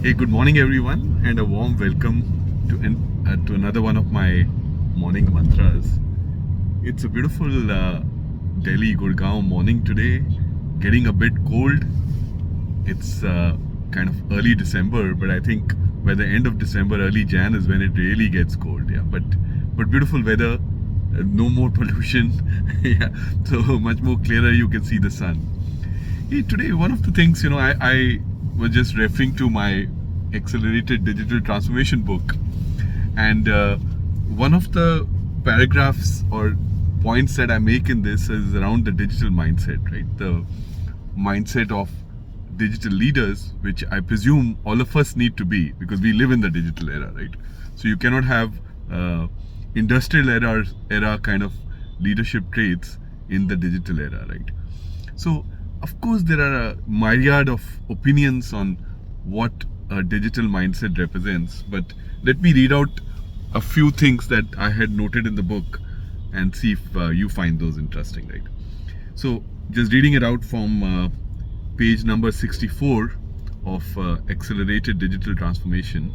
Hey, good morning, everyone, and a warm welcome to another one of my morning mantras. It's a beautiful Delhi Gurgaon morning today, getting a bit cold. It's kind of early December, but I think by the end of December, early Jan is when it really gets cold. Yeah, but beautiful weather, no more pollution. Yeah, so much more clearer. You can see the sun. Hey, today, one of the things, I was just referring to my accelerated digital transformation book, and one of the paragraphs or points that I make in this is around the digital mindset, right? The mindset of digital leaders, which I presume all of us need to be because we live in the digital era, right? So you cannot have industrial era kind of leadership traits in the digital era, right? So, of course, there are a myriad of opinions on what a digital mindset represents, but let me read out a few things that I had noted in the book and see if you find those interesting, right? So, just reading it out from page number 64 of Accelerated Digital Transformation,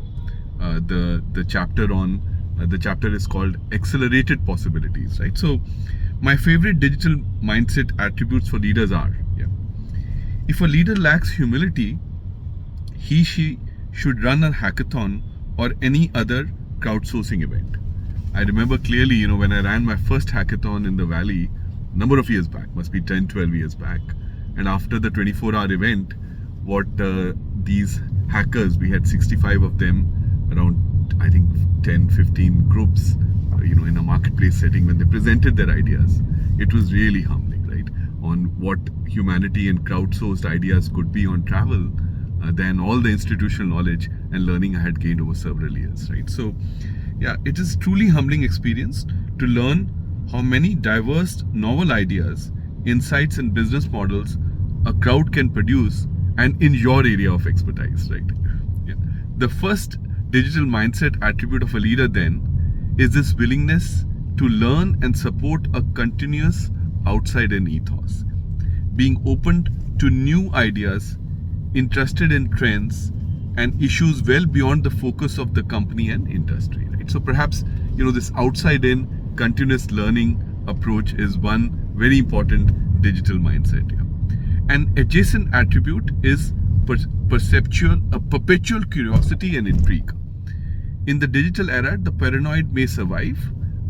the chapter is called Accelerated Possibilities, right? So, my favorite digital mindset attributes for leaders are, yeah, if a leader lacks humility, she should run a hackathon or any other crowdsourcing event. I remember clearly, when I ran my first hackathon in the valley, number of years back, must be 10, 12 years back. And after the 24-hour event, what these hackers, we had 65 of them, around, I think, 10, 15 groups, in a marketplace setting, when they presented their ideas, it was really humbling, right? On what humanity and crowdsourced ideas could be on travel, than all the institutional knowledge and learning I had gained over several years, right? So, yeah, it is truly humbling experience to learn how many diverse, novel ideas, insights, and business models a crowd can produce, and in your area of expertise, right? Yeah. The first digital mindset attribute of a leader then is this willingness to learn and support a continuous outside in ethos, being open to new ideas, interested in trends and issues well beyond the focus of the company and industry, right? So perhaps, this outside in continuous learning approach is one very important digital mindset. Yeah. An adjacent attribute is perpetual curiosity and intrigue. In the digital era, the paranoid may survive,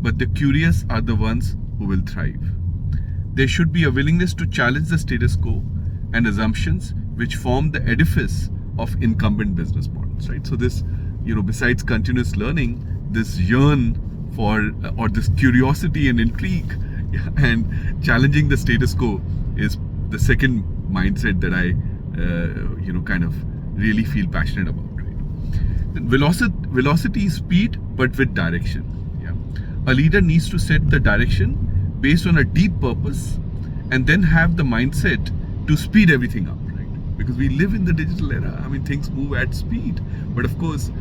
but the curious are the ones who will thrive. There should be a willingness to challenge the status quo and assumptions which form the edifice of incumbent business models, right? So this, besides continuous learning, this yearn for or this curiosity and intrigue, yeah, and challenging the status quo is the second mindset that I, kind of really feel passionate about. Velocity is speed, but with direction. Yeah, a leader needs to set the direction based on a deep purpose, and then have the mindset to speed everything up. Right? Because we live in the digital era. I mean, things move at speed, but of course,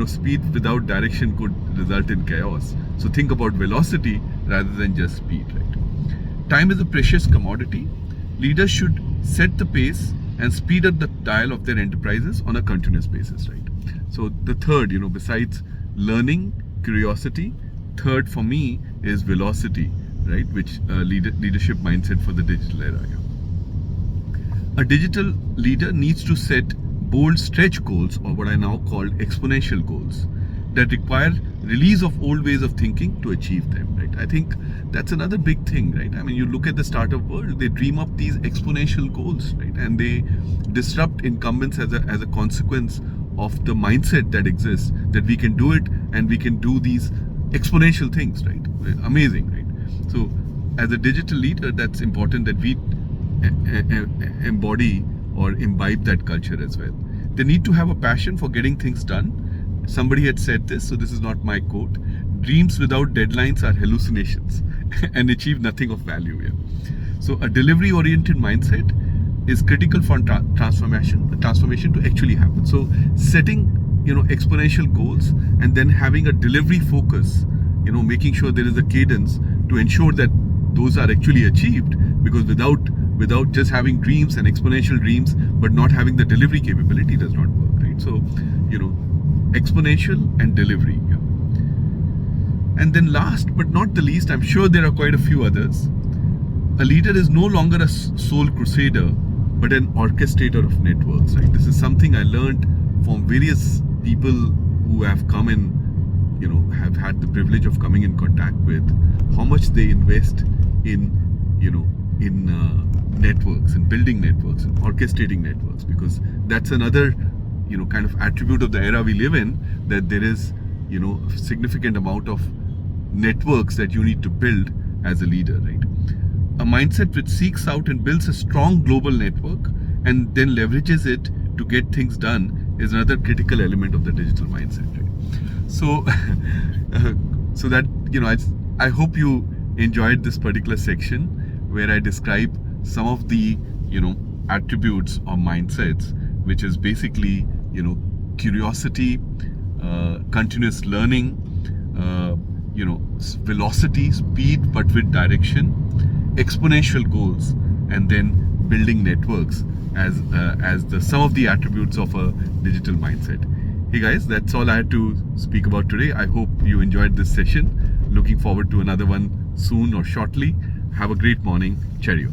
speed without direction could result in chaos. So think about velocity rather than just speed. Right? Time is a precious commodity. Leaders should set the pace and speed up the dial of their enterprises on a continuous basis, right? So the third, besides learning, curiosity, third for me is velocity, right? Which leadership mindset for the digital era. Yeah. A digital leader needs to set bold stretch goals, or what I now call exponential goals, that require release of old ways of thinking to achieve them, right? I think that's another big thing, right? I mean, you look at the startup world, they dream up these exponential goals, right? And they disrupt incumbents as a consequence of the mindset that exists, that we can do it and we can do these exponential things, right? Amazing, right? So as a digital leader, that's important that we embody or imbibe that culture as well. They need to have a passion for getting things done. Somebody had said this, so this is not my quote: dreams without deadlines are hallucinations and achieve nothing of value here. So a delivery oriented mindset is critical for transformation to actually happen. So setting, exponential goals, and then having a delivery focus, making sure there is a cadence to ensure that those are actually achieved, because without just having dreams and exponential dreams but not having the delivery capability does not work, right? So So, exponential and delivery. Yeah. And then last but not the least, I'm sure there are quite a few others. A leader is no longer a sole crusader, but an orchestrator of networks. Right? This is something I learned from various people who have come in, have had the privilege of coming in contact with, how much they invest in, networks and building networks and orchestrating networks, because that's another, kind of attribute of the era we live in, that there is, a significant amount of networks that you need to build as a leader, right? A mindset which seeks out and builds a strong global network and then leverages it to get things done is another critical element of the digital mindset, right? So, so that, I hope you enjoyed this particular section where I describe some of the, attributes or mindsets, which is basically, curiosity, continuous learning, velocity, speed, but with direction, exponential goals, and then building networks as the some of the attributes of a digital mindset. Hey guys, that's all I had to speak about today. I hope you enjoyed this session. Looking forward to another one soon or shortly. Have a great morning. Cheerio.